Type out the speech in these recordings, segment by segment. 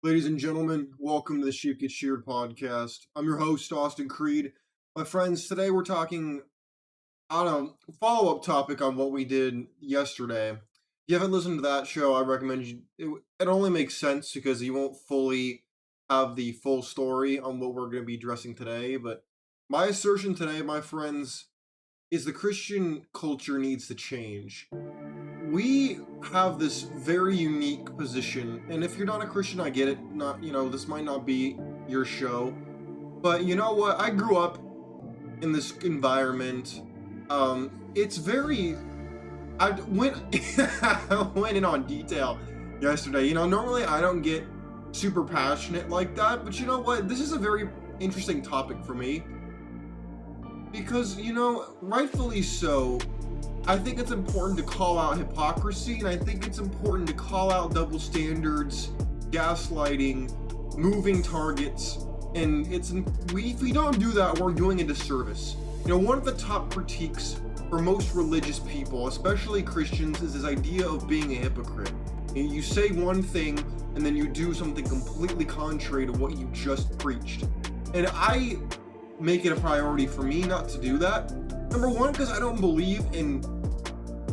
Ladies and gentlemen, welcome to the Sheared podcast. I'm your host, Austin Creed. My friends, today we're talking on a follow-up topic on what we did yesterday. If you haven't listened to that show, I recommend you. It only makes sense because you won't fully have the full story on what we're going to be addressing today. But my assertion today, my friends, is the Christian culture needs to change. We have this very unique position, and if you're not a Christian, I get it. This might not be your show, but you know what? I grew up in this environment. It's very. I went I went in on detail yesterday. Normally I don't get super passionate like that, but you know what? This is a very interesting topic for me because rightfully so. I think it's important to call out hypocrisy, and I think it's important to call out double standards, gaslighting, moving targets, and if we don't do that, we're doing a disservice. One of the top critiques for most religious people, especially Christians, is this idea of being a hypocrite. You say one thing, and then you do something completely contrary to what you just preached. And I make it a priority for me not to do that. Number one, because I don't believe in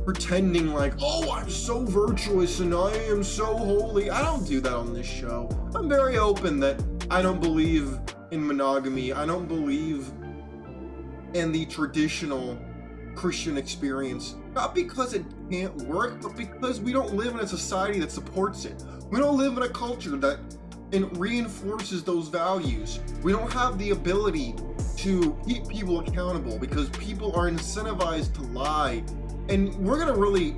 pretending like, oh, I'm so virtuous and I am so holy. I don't do that on this show. I'm very open that I don't believe in monogamy. I don't believe in the traditional Christian experience. Not because it can't work, but because we don't live in a society that supports it. We don't live in a culture that reinforces those values. We don't have the ability to keep people accountable because people are incentivized to lie. And we're going to really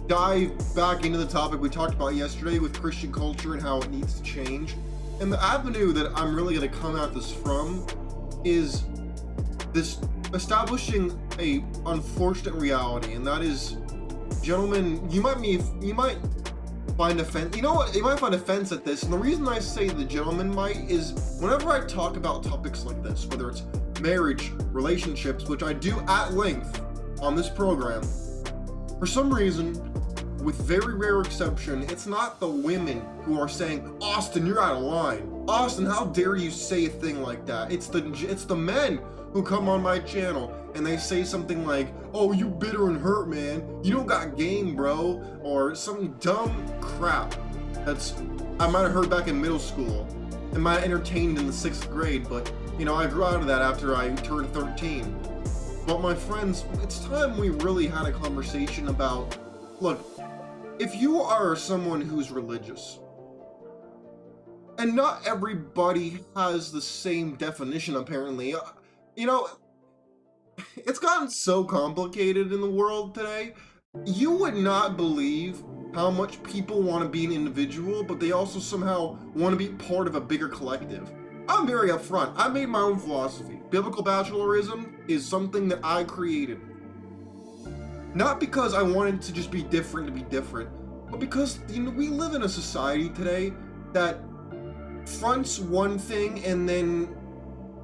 dive back into the topic we talked about yesterday with Christian culture and how it needs to change. And the avenue that I'm really going to come at this from is this establishing a unfortunate reality, and that is, gentlemen, you might find offense. You know what? You might find offense at this, and the reason I say the gentleman might is whenever I talk about topics like this, whether it's marriage, relationships, which I do at length on this program, for some reason, with very rare exception, it's not the women who are saying, Austin, you're out of line. Austin, how dare you say a thing like that? It's the men who come on my channel and they say something like, oh, you bitter and hurt, man. You don't got game, bro. Or some dumb crap that's I might have heard back in middle school and might have entertained in the 6th grade, but I grew out of that after I turned 13. But my friends, it's time we really had a conversation about, look, if you are someone who's religious, and not everybody has the same definition apparently, it's gotten so complicated in the world today. You would not believe how much people want to be an individual, but they also somehow want to be part of a bigger collective. I'm very upfront. I made my own philosophy. Biblical bachelorism is something that I created. Not because I wanted to just be different to be different, but because we live in a society today that fronts one thing and then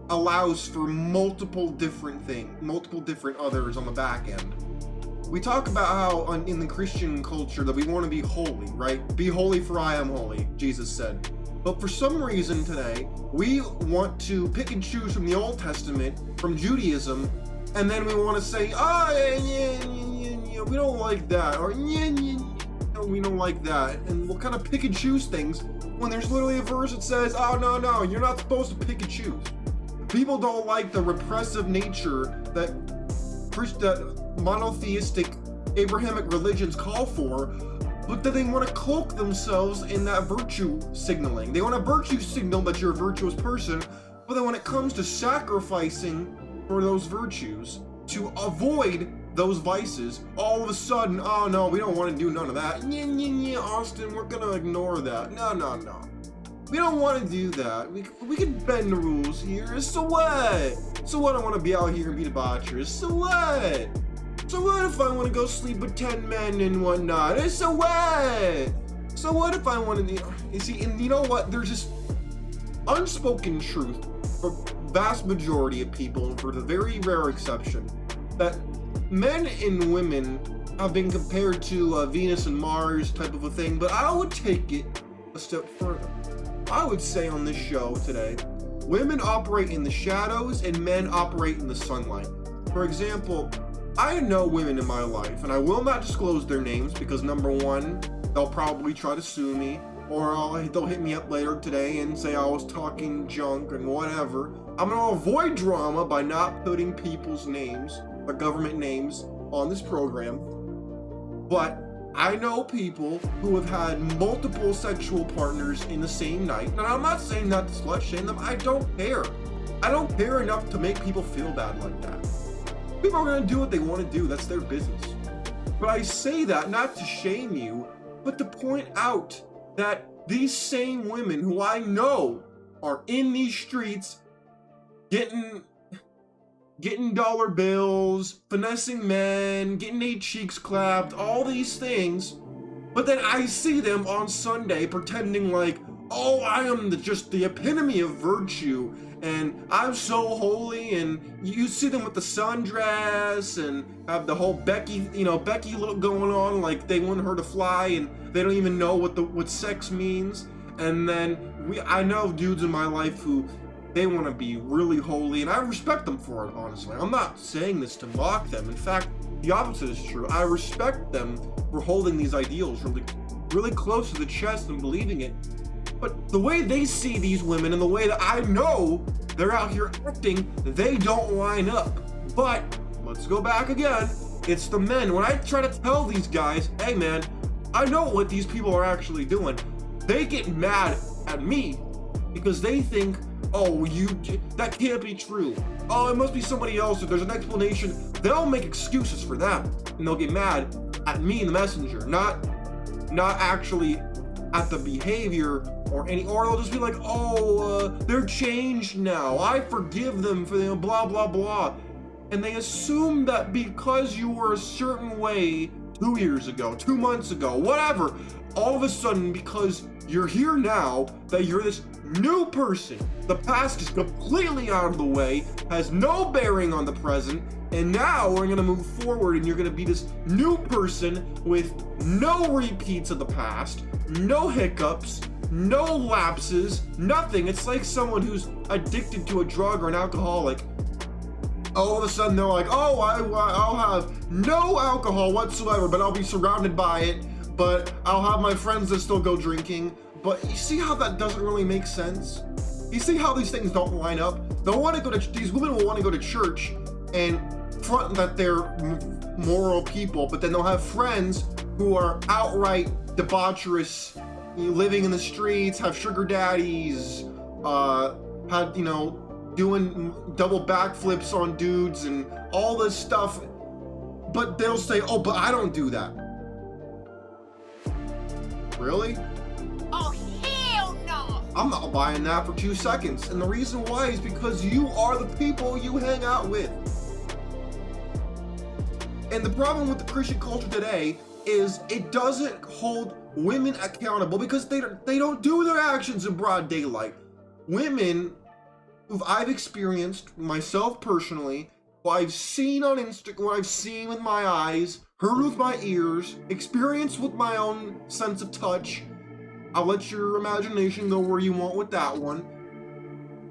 allows for multiple different others on the back end. We talk about how in the Christian culture that we want to be holy, right? Be holy for I am holy, Jesus said. But for some reason today, we want to pick and choose from the Old Testament, from Judaism, and then we want to say, we don't like that, or we don't like that, and we'll kind of pick and choose things when there's literally a verse that says, oh, no, you're not supposed to pick and choose. People don't like the repressive nature that monotheistic Abrahamic religions call for, but then they want to cloak themselves in that virtue signaling. They want to virtue signal that you're a virtuous person, but then when it comes to sacrificing for those virtues to avoid those vices, all of a sudden, oh no, we don't want to do none of that. Austin, we're gonna ignore that. No. We don't want to do that. We can bend the rules here. So what? So what? I want to be out here and be debaucherous. So what? So what if I want to go sleep with 10 men and whatnot? So what? So what if I want to, you see, and you know what? There's this unspoken truth for vast majority of people, and for the very rare exception, that men and women have been compared to Venus and Mars type of a thing, but I would take it a step further. I would say on this show today, women operate in the shadows and men operate in the sunlight. For example, I know women in my life, and I will not disclose their names because number one, they'll probably try to sue me, or they'll hit me up later today and say I was talking junk and whatever. I'm gonna avoid drama by not putting people's names, or government names, on this program. But I know people who have had multiple sexual partners in the same night, and I'm not saying that to slut shame them. I don't care. I don't care enough to make people feel bad like that. People are gonna do what they want to do. That's their business. But I say that not to shame you, but to point out that these same women who I know are in these streets getting dollar bills, finessing men, getting their cheeks clapped, all these things, but then I see them on Sunday pretending like, oh, I am just the epitome of virtue, and I'm so holy, and you see them with the sundress, and have the whole Becky look going on, like they want her to fly, and they don't even know what sex means. And then I know dudes in my life who, they want to be really holy, and I respect them for it, honestly. I'm not saying this to mock them. In fact, the opposite is true. I respect them for holding these ideals really close to the chest and believing it. But the way they see these women and the way that I know they're out here acting, they don't line up. But let's go back again. It's the men. When I try to tell these guys, hey man, I know what these people are actually doing, they get mad at me because they think, oh, that can't be true. Oh, it must be somebody else, or there's an explanation. They'll make excuses for that, and they'll get mad at me, the messenger, not actually at the behavior or they'll just be like, oh, they're changed now. I forgive them for them, blah, blah, blah. And they assume that because you were a certain way 2 years ago, 2 months ago, whatever, all of a sudden, because you're here now, that you're this new person. The past is completely out of the way, has no bearing on the present, and now we're gonna move forward and you're gonna be this new person with no repeats of the past, no hiccups, no lapses, nothing. It's like someone who's addicted to a drug or an alcoholic. All of a sudden they're like, oh, I'll have no alcohol whatsoever, but I'll be surrounded by it, but I'll have my friends that still go drinking. But you see how that doesn't really make sense? You see how these things don't line up? These women will want to go to church and front that they're moral people, but then they'll have friends who are outright debaucherous, living in the streets, have sugar daddies, doing double backflips on dudes and all this stuff. But they'll say, oh, but I don't do that. Really? Oh, hell no! I'm not buying that for 2 seconds. And the reason why is because you are the people you hang out with. And the problem with the Christian culture today is it doesn't hold women accountable because they don't do their actions in broad daylight. Women who I've experienced, myself personally, who I've seen on Instagram, what I've seen with my eyes, heard with my ears, experienced with my own sense of touch. I'll let your imagination go where you want with that one.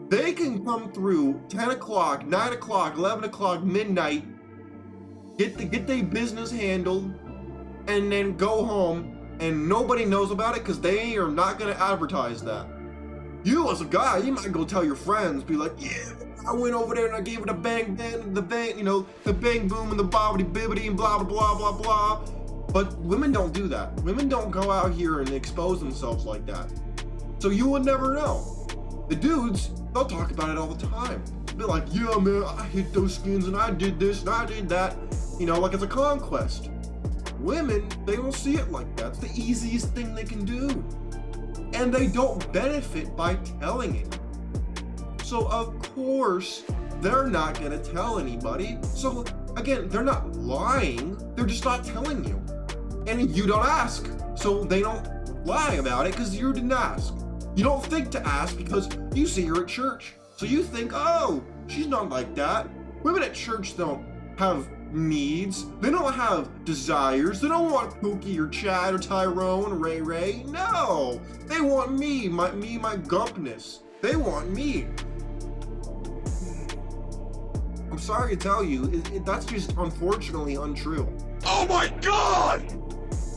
They can come through 10 o'clock, 9 o'clock, 11 o'clock, midnight, get their business handled, and then go home, and nobody knows about it because they are not going to advertise that. You as a guy, you might go tell your friends, be like, yeah, I went over there and I gave it a bang, the bang boom and the bobbity bibbity and blah, blah, blah, blah, blah. But women don't do that. Women don't go out here and expose themselves like that. So you would never know. The dudes, they'll talk about it all the time. They're like, yeah, man, I hit those skins and I did this and I did that. Like it's a conquest. Women, they don't see it like that. It's the easiest thing they can do. And they don't benefit by telling it. So of course, they're not gonna tell anybody. So again, they're not lying, they're just not telling you. And you don't ask, so they don't lie about it because you didn't ask. You don't think to ask because you see her at church. So you think, oh, she's not like that. Women at church don't have needs. They don't have desires. They don't want Pookie or Chad or Tyrone or Ray. No, they want me, my gumpness. They want me. I'm sorry to tell you, that's just unfortunately untrue. Oh my God!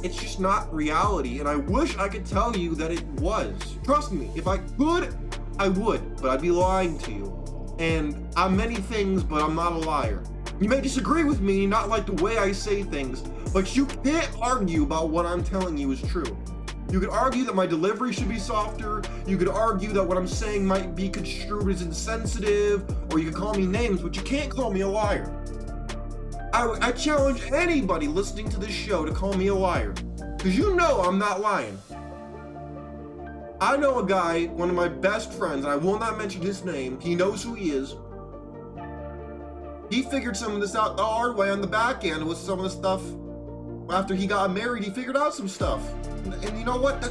It's just not reality, and I wish I could tell you that it was. Trust me, if I could, I would, but I'd be lying to you. And I'm many things, but I'm not a liar. You may disagree with me, not like the way I say things, but you can't argue about what I'm telling you is true. You could argue that my delivery should be softer, you could argue that what I'm saying might be construed as insensitive, or you could call me names, but you can't call me a liar. I challenge anybody listening to this show to call me a liar, because you know I'm not lying. I know a guy, one of my best friends, and I will not mention his name, he knows who he is. He figured some of this out the hard way on the back end with some of the stuff. After he got married, he figured out some stuff. And you know what?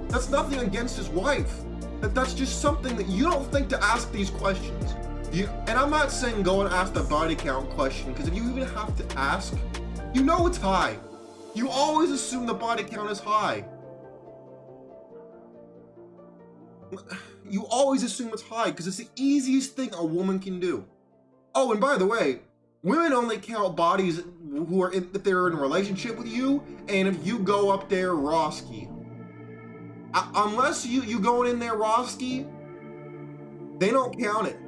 That's nothing against his wife. That's just something that you don't think to ask these questions. And I'm not saying go and ask the body count question, because if you even have to ask, you know it's high. You always assume the body count is high. You always assume it's high because it's the easiest thing a woman can do. Oh, and by the way, women only count bodies who are if they're in a relationship with you, and if you go up there Roski. Unless you going in there Roski, they don't count it.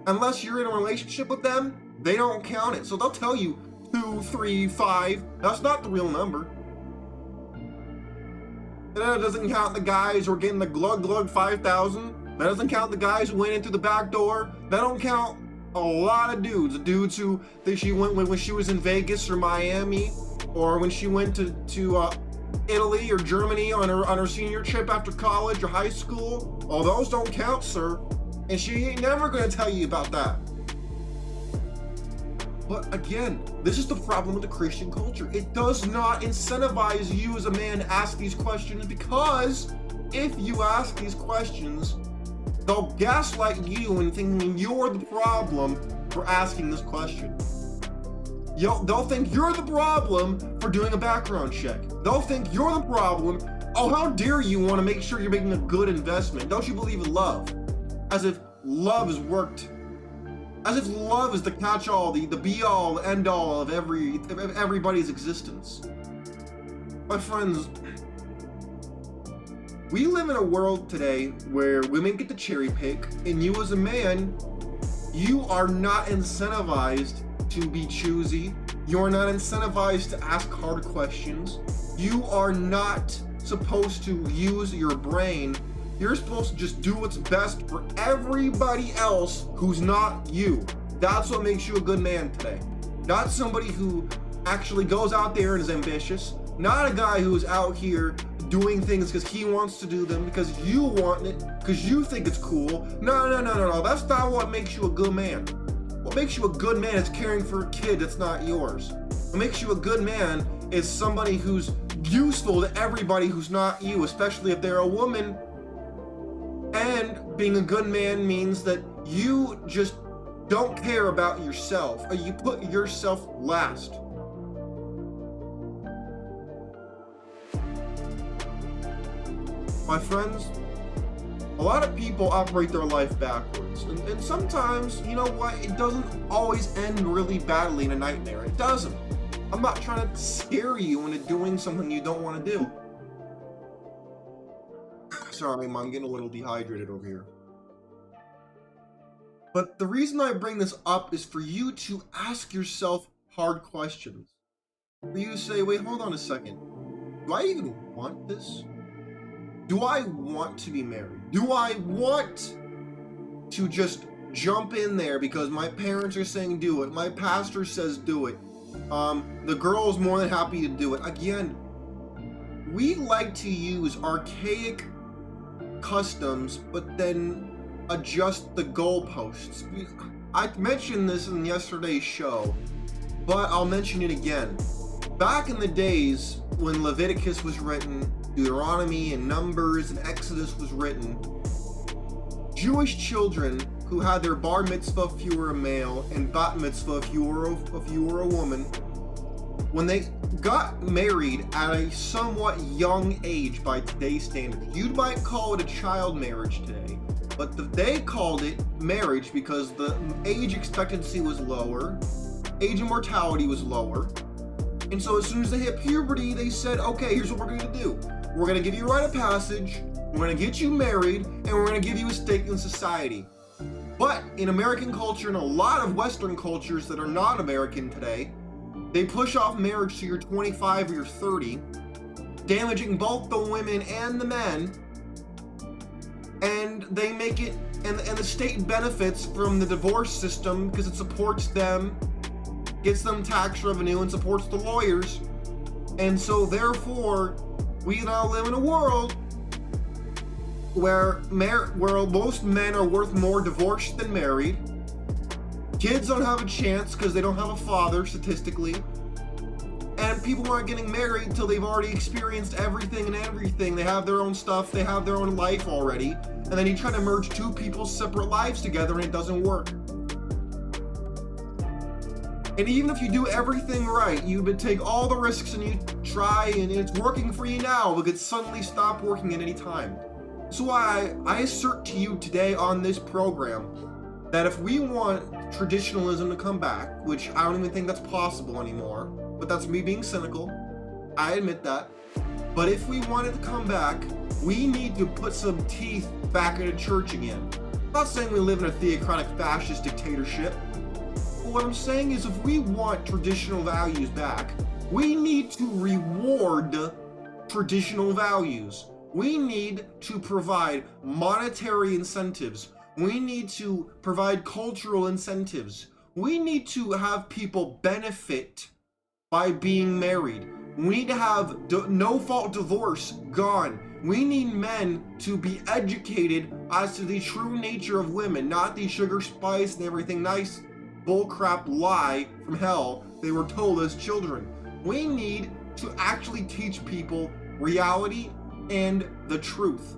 Unless you're in a relationship with them, they don't count it. So they'll tell you 2, 3, 5. That's not the real number. And that doesn't count the guys who are getting the glug 5,000. That doesn't count the guys who went in through the back door. That don't count a lot of dudes. The dudes who she went when she was in Vegas or Miami, or when she went to Italy or Germany on her senior trip after college or high school. All those don't count, sir. And she ain't never gonna tell you about that. But again, this is the problem with the Christian culture. It does not incentivize you as a man to ask these questions, because if you ask these questions, they'll gaslight you into thinking you're the problem for asking this question. They'll think you're the problem for doing a background check. They'll think you're the problem. Oh, how dare you want to make sure you're making a good investment? Don't you believe in love? As if love has worked. As if love is the catch-all, the be-all, end-all of everybody's existence. My friends, we live in a world today where women get to cherry pick, and you as a man, you are not incentivized to be choosy. You are not incentivized to ask hard questions. You are not supposed to use your brain. You're supposed to just do what's best for everybody else who's not you. That's what makes you a good man today. Not somebody who actually goes out there and is ambitious. Not a guy who's out here doing things because he wants to do them, because you want it, because you think it's cool. No. That's not what makes you a good man. What makes you a good man is caring for a kid that's not yours. What makes you a good man is somebody who's useful to everybody who's not you, especially if they're a woman. And being a good man means that you just don't care about yourself, or you put yourself last. My friends, a lot of people operate their life backwards, and sometimes, you know what, it doesn't always end really badly in a nightmare. It doesn't. I'm not trying to scare you into doing something you don't want to do. Sorry, I'm getting a little dehydrated over here. But the reason I bring this up is for you to ask yourself hard questions. For you to say, wait, hold on a second. Do I even want this? Do I want to be married? Do I want to just jump in there because my parents are saying do it? My pastor says do it. The girl's more than happy to do it. Again, we like to use archaic customs, but then adjust the goalposts. I mentioned this in yesterday's show, but I'll mention it again. Back in the days when Leviticus was written, Deuteronomy and Numbers and Exodus was written, Jewish children who had their bar mitzvah if you were a male and bat mitzvah if you were a woman, when they got married at a somewhat young age by today's standards, you might call it a child marriage today, but they called it marriage because the age expectancy was lower, age of mortality was lower, and so as soon as they hit puberty, they said, okay, here's what we're going to do. We're going to give you a rite of passage, we're going to get you married, and we're going to give you a stake in society. But in American culture and a lot of Western cultures that are not American today, they push off marriage to you're 25 or you're 30, damaging both the women and the men, and they make it, and the state benefits from the divorce system because it supports them, gets them tax revenue, and supports the lawyers. And so therefore, we now live in a world where most men are worth more divorced than married. Kids don't have a chance because they don't have a father statistically. And people aren't getting married until they've already experienced everything. They have their own stuff, they have their own life already. And then you try to merge two people's separate lives together and it doesn't work. And even if you do everything right, you would take all the risks and you try and it's working for you now, it could suddenly stop working at any time. So I assert to you today on this program that if we want traditionalism to come back, which I don't even think that's possible anymore, but that's me being cynical, I admit that. But if we want it to come back, we need to put some teeth back into church again. I'm not saying we live in a theocratic fascist dictatorship. What I'm saying is if we want traditional values back, we need to reward traditional values. We need to provide monetary incentives. We need to provide cultural incentives. We need to have people benefit by being married. We need to have no-fault divorce gone. We need men to be educated as to the true nature of women, not the sugar spice and everything nice bullcrap lie from hell they were told as children. We need to actually teach people reality and the truth.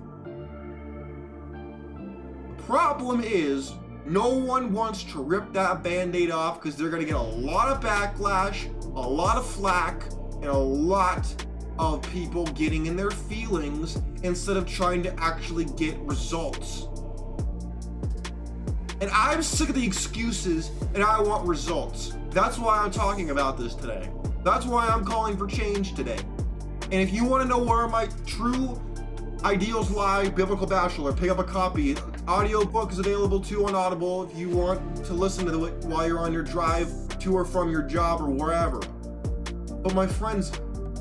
The problem is no one wants to rip that band-aid off because they're going to get a lot of backlash, a lot of flack, and a lot of people getting in their feelings instead of trying to actually get results. And I'm sick of the excuses and I want results. That's why I'm talking about this today. That's why I'm calling for change today. And if you want to know where my true ideals lie, Biblical Bachelor, pick up a copy. Audiobook is available too on Audible if you want to listen to it while you're on your drive to or from your job or wherever. But my friends,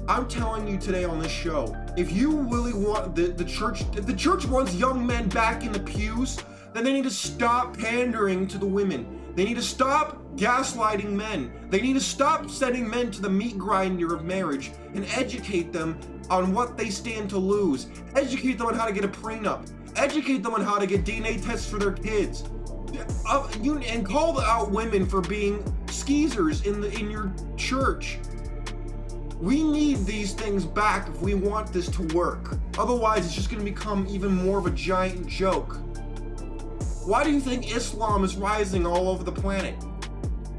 I'm telling you today on this show, if you really want the church, if the church wants young men back in the pews, then they need to stop pandering to the women. They need to stop gaslighting men. They need to stop sending men to the meat grinder of marriage and educate them on what they stand to lose. Educate them on how to get a prenup. Educate them on how to get DNA tests for their kids. And call out women for being skeezers in your church. We need these things back if we want this to work. Otherwise, it's just going to become even more of a giant joke. Why do you think Islam is rising all over the planet?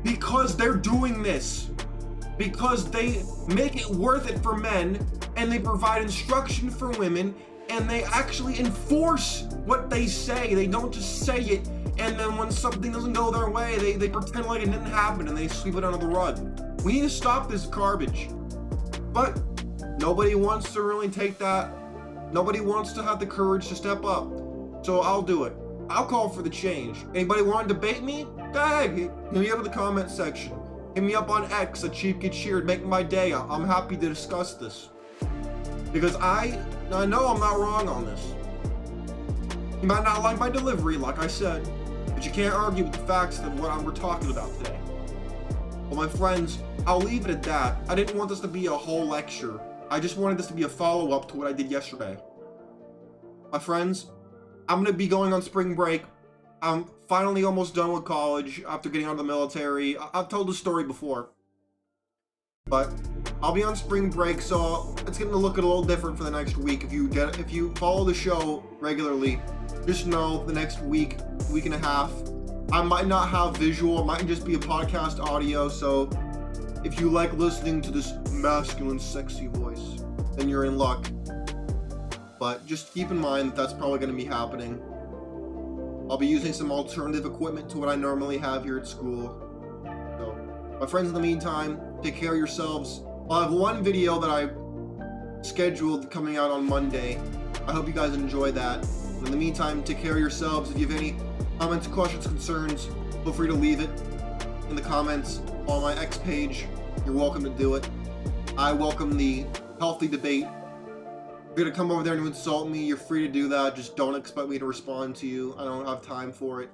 Because they're doing this. Because they make it worth it for men, and they provide instruction for women, and they actually enforce what they say. They don't just say it, and then when something doesn't go their way, they pretend like it didn't happen, and they sweep it under the rug. We need to stop this garbage. But nobody wants to really take that. Nobody wants to have the courage to step up. So I'll do it. I'll call for the change. Anybody want to debate me? Dang, hit me up in the comment section. Hit me up on X at Chief Gets Sheared. Make my day. I'm happy to discuss this. Because I know I'm not wrong on this. You might not like my delivery, like I said, but you can't argue with the facts of what we're talking about today. Well, my friends, I'll leave it at that. I didn't want this to be a whole lecture. I just wanted this to be a follow-up to what I did yesterday. My friends, I'm going to be going on spring break. I'm finally almost done with college after getting out of the military. I've told the story before. But I'll be on spring break, so it's going to look a little different for the next week. If you follow the show regularly, just know the next week and a half, I might not have visual. It might just be a podcast audio. So if you like listening to this masculine, sexy voice, then you're in luck. But just keep in mind that's probably going to be happening. I'll be using some alternative equipment to what I normally have here at school. So, my friends, in the meantime, take care of yourselves. I'll have one video that I scheduled coming out on Monday. I hope you guys enjoy that. In the meantime, take care of yourselves. If you have any comments, questions, concerns, feel free to leave it in the comments on my X page. You're welcome to do it. I welcome the healthy debate. If you're gonna come over there and insult me, you're free to do that. Just don't expect me to respond to you. I don't have time for it.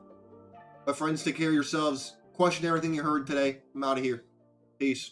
My friends, take care of yourselves. Question everything you heard today. I'm out of here. Peace.